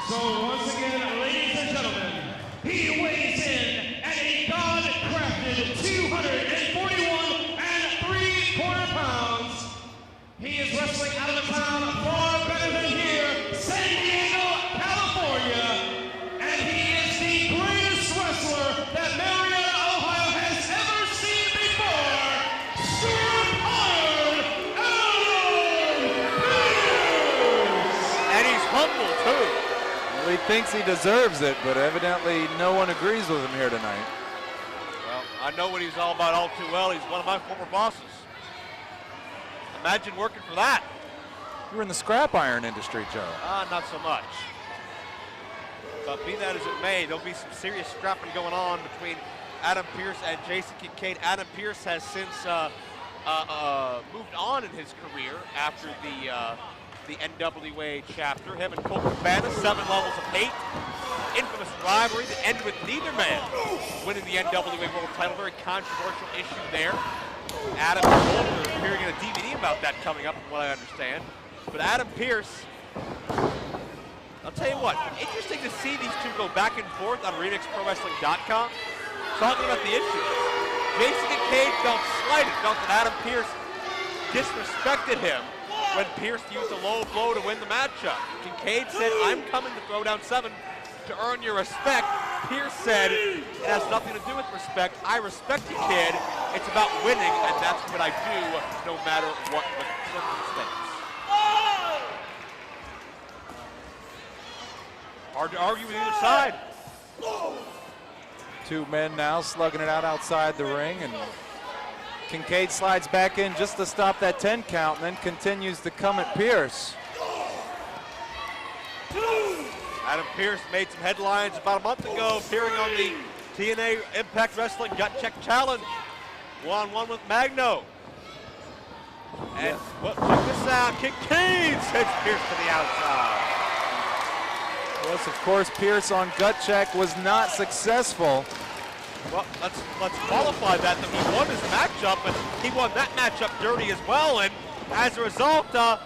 So once again, ladies and gentlemen, he weighs in at a God-crafted 241 3/4 pounds. He is wrestling out of the town far better than here, San Diego, California. And he is the greatest wrestler that Marietta, Ohio has ever seen before. Super-powered Pearce! And he's humble too. Well, he thinks he deserves it, but evidently no one agrees with him here tonight. Well, I know what he's all about all too well. He's one of my former bosses. Imagine working for that. You were in the scrap iron industry, Joe. Not so much. But be that as it may, there'll be some serious scrapping going on between Adam Pearce and Jason Kincaid. Adam Pearce has since moved on in his career after the NWA chapter. Him and Colt Cabana, 7 levels of hate. Infamous rivalry that ended with neither man winning the NWA World title. Very controversial issue there. Adam and Colt are appearing in a DVD about that coming up, from what I understand. But Adam Pearce, I'll tell you what, interesting to see these two go back and forth on RemixProWrestling.com, talking about the issues. Jason Kincaid felt slighted, felt that Adam Pearce disrespected him when Pearce used a low blow to win the matchup. Kincaid said, "I'm coming to Throwdown 7 to earn your respect." Pearce said, "It has nothing to do with respect. I respect you, kid. It's about winning, and that's what I do, no matter what the circumstance." Hard to argue with either side. Two men now slugging it out outside the ring, and Kincaid slides back in just to stop that 10 count, and then continues to come at Pearce. Adam Pearce made some headlines about a month ago, appearing on the TNA Impact Wrestling Gut Check Challenge, one-on-one with Magno. And check this out, Kincaid sends Pearce to the outside. Yes, of course, Pearce on Gut Check was not successful. Well, let's qualify that he won his matchup, but he won that matchup dirty as well, and as a result, the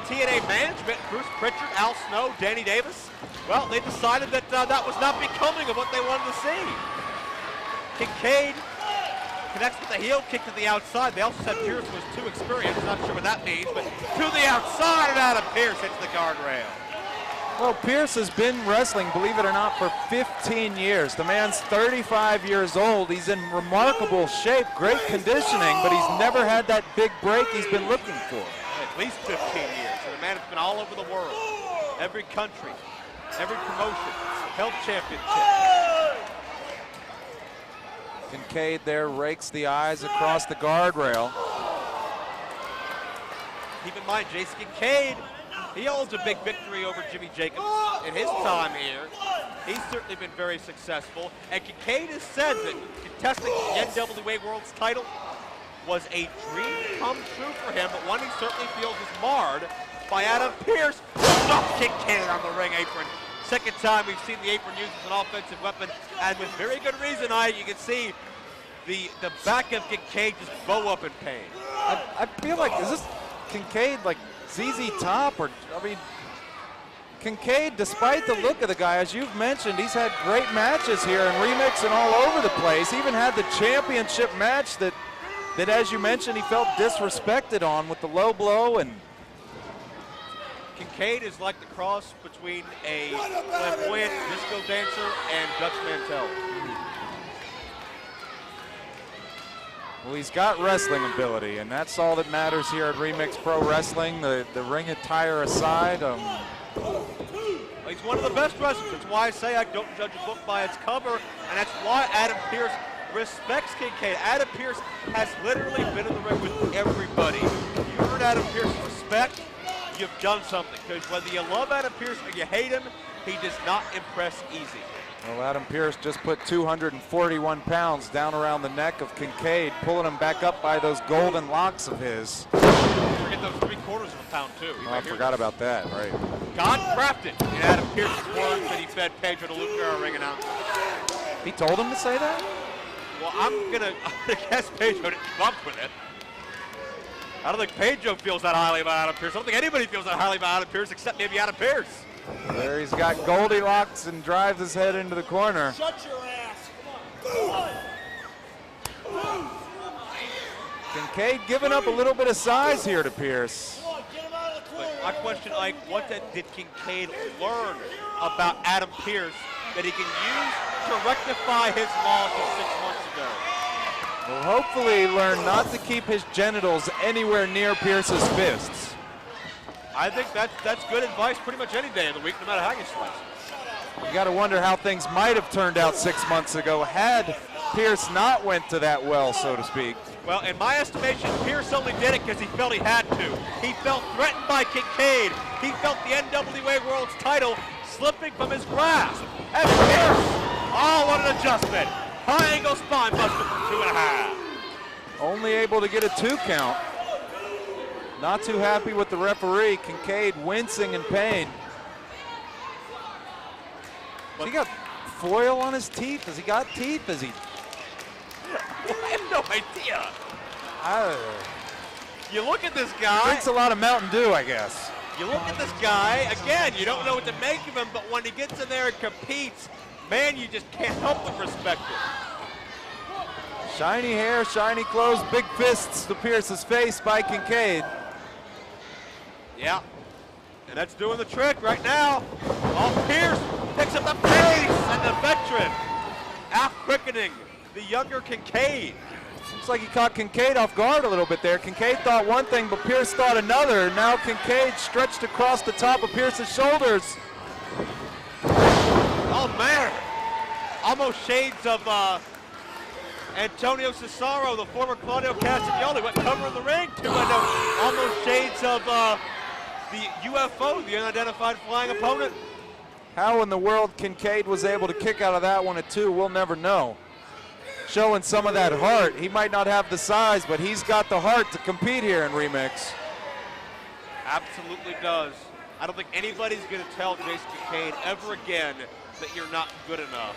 TNA management, Bruce Pritchard, Al Snow, Danny Davis, well, they decided that that was not becoming of what they wanted to see. Kincaid connects with the heel kick to the outside. They also said Pearce was too experienced. Not sure what that means, but to the outside, and Adam Pearce hits the guardrail. Well, Pearce has been wrestling, believe it or not, for 15 years. The man's 35 years old. He's in remarkable shape, great conditioning, but he's never had that big break he's been looking for. At least 15 years, and the man has been all over the world. Every country, every promotion, held championship. Kincaid there rakes the eyes across the guardrail. Keep in mind, Jason Kincaid, he holds a big victory over Jimmy Jacobs in his time here. He's certainly been very successful. And Kincaid has said that contesting the NWA World's title was a dream come true for him, but one he certainly feels is marred by Adam Pearce. Drop Kincaid on the ring apron. Second time we've seen the apron used as an offensive weapon, and with very good reason. You can see the back of Kincaid just bow up in pain. I feel like, is this Kincaid like ZZ Top, or, I mean, Kincaid, despite the look of the guy, as you've mentioned, he's had great matches here in Remix and all over the place. He even had the championship match that as you mentioned, he felt disrespected on with the low blow. And Kincaid is like the cross between a flamboyant disco dancer and Dutch Mantel. well, he's got wrestling ability, and that's all that matters here at Remix Pro Wrestling. The ring attire aside, he's one of the best wrestlers. That's why I say I don't judge a book by its cover, and that's why Adam Pearce respects Kincaid. Adam Pearce has literally been in the ring with everybody. You earn Adam Pearce's respect, you've done something. Because whether you love Adam Pearce or you hate him, he does not impress easy. well, Adam Pearce just put 241 pounds down around the neck of Kincaid, pulling him back up by those golden locks of his. Don't forget those 3/4 of a pound, too. I forgot about that, right. God crafted in Adam Pearce's words that he fed Pedro DeLuca, our ring announcer. He told him to say that? Well, I'm gonna guess Pedro didn't come up with it. I don't think Pedro feels that highly about Adam Pearce. I don't think anybody feels that highly about Adam Pearce except maybe Adam Pearce. There he's got Goldilocks and drives his head into the corner. Shut your ass. Come on. Kincaid giving up a little bit of size here to Pearce. Come on, get him out of the corner. My question, Ike, what did Kincaid learn about Adam Pearce that he can use to rectify his loss of 6 months ago? Will hopefully learn not to keep his genitals anywhere near Pearce's fists. I think that's good advice pretty much any day of the week, no matter how you slice it. You got to wonder how things might have turned out 6 months ago had Pearce not went to that well, so to speak. Well, in my estimation, Pearce only did it because he felt he had to. He felt threatened by Kincaid. He felt the NWA World's title slipping from his grasp. And Pearce, oh, what an adjustment. High angle spine buster for 2.5. Only able to get a 2 count. Not too happy with the referee. Kincaid wincing in pain. Has he got foil on his teeth? Has he got teeth? Is he? I have no idea. You look at this guy. Drinks a lot of Mountain Dew, I guess. You look at this guy, again, you don't know what to make of him, but when he gets in there and competes, man, you just can't help but respect him. Shiny hair, shiny clothes, big fists to Pearce's face by Kincaid. Yeah, and that's doing the trick right now. Oh, Pearce picks up the pace, and the veteran out-quickening the younger Kincaid. Looks like he caught Kincaid off guard a little bit there. Kincaid thought one thing, but Pearce thought another. Now Kincaid stretched across the top of Pearce's shoulders. Oh, man. Almost shades of Antonio Cesaro, the former Claudio Castagnoli, went covering the ring to almost shades of the UFO, the unidentified flying opponent. How in the world Kincaid was able to kick out of that one at 2, we'll never know. Showing some of that heart. He might not have the size, but he's got the heart to compete here in Remix. Absolutely does. I don't think anybody's going to tell Jason Kincaid ever again that you're not good enough.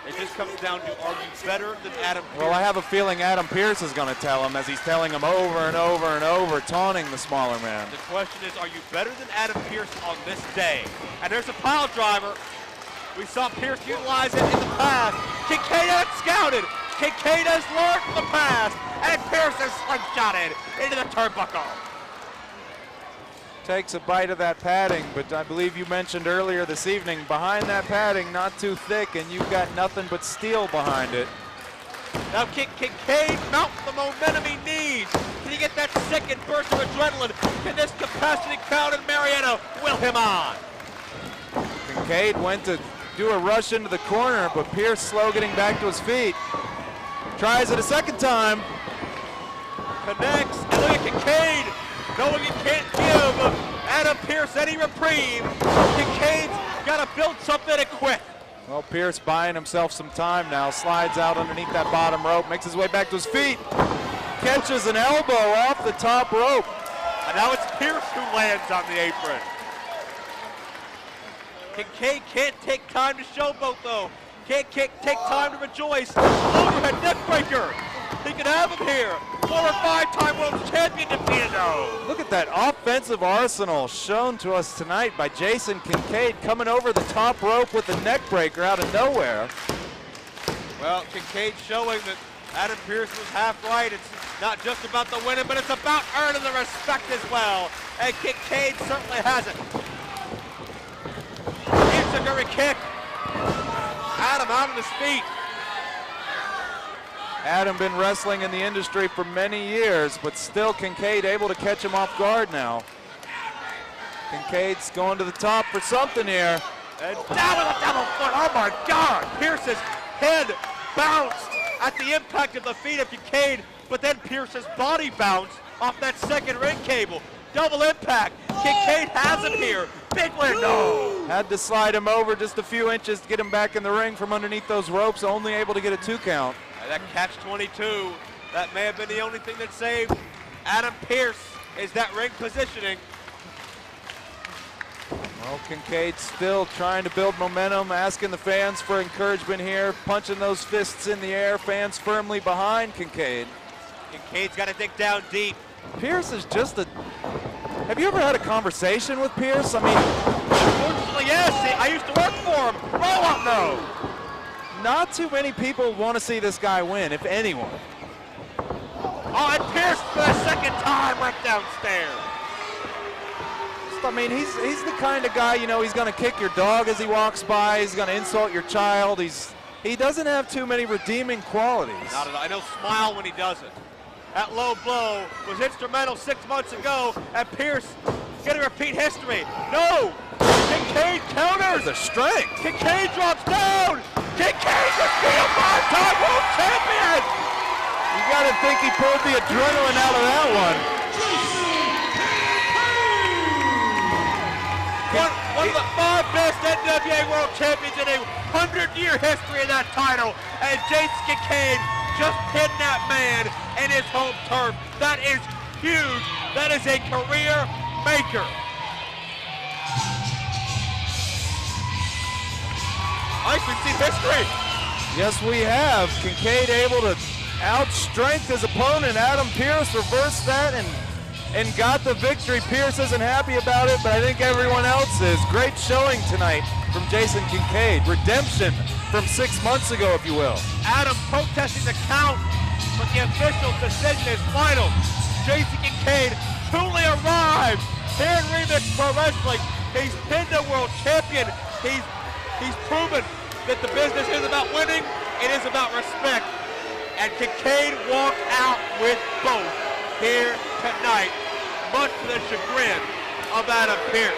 It just comes down to, are you better than Adam Pearce? Well, I have a feeling Adam Pearce is going to tell him, as he's telling him over and over and over, taunting the smaller man. The question is, are you better than Adam Pearce on this day? And there's a pile driver. We saw Pearce utilize it in the past. Kincaid had it scouted. Kincaid has learned from the past, and Pearce has slingshotted into the turnbuckle. Takes a bite of that padding, but I believe you mentioned earlier this evening, behind that padding, not too thick, and you've got nothing but steel behind it. Now Kincaid mount the momentum he needs. Can he get that second burst of adrenaline? Can this capacity crowd in Marietta will him on? Kincaid went to do a rush into the corner, but Pearce slow getting back to his feet. Tries it a second time. Connects, and look at Kincaid, knowing he can't give Adam Pearce any reprieve. Kincaid's got to build something quick. Well, Pearce buying himself some time now, slides out underneath that bottom rope, makes his way back to his feet, catches an elbow off the top rope. And now it's Pearce who lands on the apron. Kincaid can't take time to showboat though. Can't take time to rejoice. Overhead neckbreaker. He could have him here. 4 or 5-time world champion defeated though. Look at that offensive arsenal shown to us tonight by Jason Kincaid, coming over the top rope with the neckbreaker out of nowhere. Well, Kincaid showing that Adam Pearce was half right. It's not just about the winning, but it's about earning the respect as well. And Kincaid certainly has it. Enziguri kick. Adam out on his feet. Adam been wrestling in the industry for many years, but still Kincaid able to catch him off guard now. Kincaid's going to the top for something here. And down with a double foot. Oh my God! Pearce's head bounced at the impact of the feet of Kincaid, but then Pearce's body bounced off that second ring cable. Double impact. Kincaid has him here. Big win. No. Had to slide him over just a few inches to get him back in the ring from underneath those ropes, only able to get a 2 count. That catch-22, that may have been the only thing that saved Adam Pearce, is that ring positioning. Well, Kincaid still trying to build momentum, asking the fans for encouragement here, punching those fists in the air, fans firmly behind Kincaid. Kincaid's got to dig down deep. Pearce is just a... Have you ever had a conversation with Pearce? I mean... Unfortunately, yes, I used to work for him. Roll up, no. Not too many people want to see this guy win, if anyone. Oh, and Pearce for the second time went downstairs. I mean, he's the kind of guy, you know, he's going to kick your dog as he walks by. He's going to insult your child. He doesn't have too many redeeming qualities. Not at all. I know, smile when he does it. That low blow was instrumental 6 months ago, and Pearce gonna repeat history. No! Kincaid counters! The strength! Kincaid drops down! Kincaid just beat a 5-time world champion! You gotta think he pulled the adrenaline out of that one. One of the 5 best NWA world champions in a 100-year history of that title, and Jason Kincaid just pinned that man in his home turf. That is huge. That is a career maker. Nice, we've seen history. Yes, we have. Kincaid able to outstrength his opponent. Adam Pearce reversed that and got the victory. Pearce isn't happy about it, but I think everyone else is. Great showing tonight from Jason Kincaid. Redemption from 6 months ago, if you will. Adam protesting the count, but the official decision is final. Jason Kincaid truly arrived here in Remix Pro Wrestling. He's pinned a world champion. He's proven that the business is about winning. It is about respect. And Kincaid walked out with both here tonight, much to the chagrin of Adam Pearce.